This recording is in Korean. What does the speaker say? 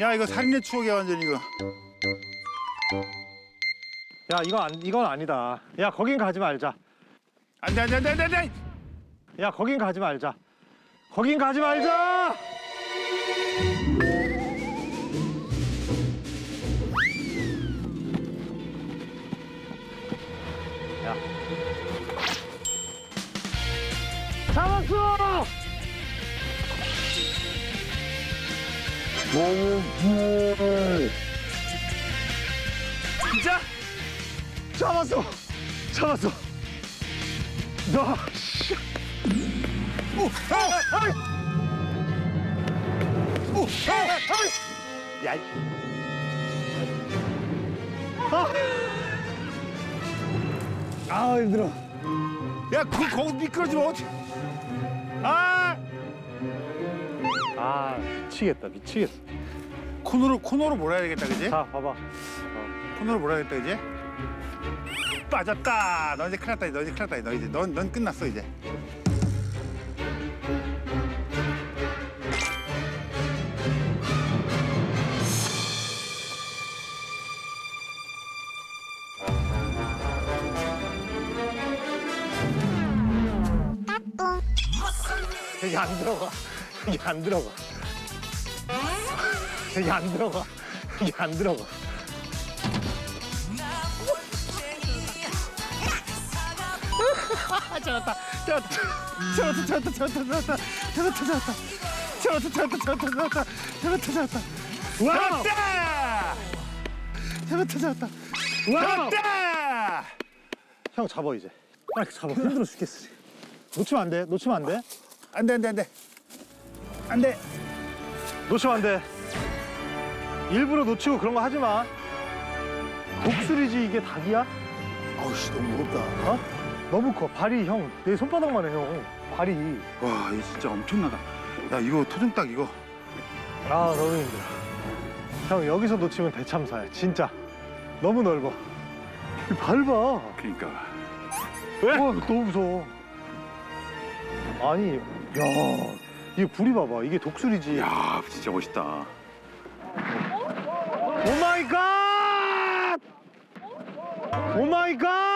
야 이거 살인의 추억이야 완전 이거. 야 이건 아니다. 야 거긴 가지 말자. 안돼. 야 거긴 가지 말자. 거긴 가지 말자. 야. 잡았어! 진짜? 잡았어! 너, 씨. 아이! 야, 힘들어. 야, 거기 미끄러지면 어떡해? 미치겠어. 코너로 몰아야 되겠다, 그지? 자, 봐봐. 코너로 몰아야겠다, 이제. 빠졌다. 너 이제 큰일 났다. 넌 끝났어, 이제. 여기 안 들어가. 여기 안 들어가. 잡았다. 와우! 잡았다. 와우! 형 잡아 이제. 빨리 잡아. 힘들어 죽겠어. 놓치면 안 돼. 안 돼. 놓치면 안 돼. 일부러 놓치고 그런 거 하지 마. 독수리지 이게 닭이야? 아우씨, 너무 무겁다. 어? 너무 커. 발이 형. 내 손바닥만 해, 형. 발이. 와, 이거 진짜 엄청나다. 야, 이거 토종닭 이거. 너무 힘들어. 형, 여기서 놓치면 대참사야. 진짜. 너무 넓어. 이 발 봐. 그러니까. 왜? 너무 무서워. 아니, 야, 이게 불이 봐봐. 이게 독수리지. 야, 진짜 멋있다. 오 마이 갓! 오 마이 갓!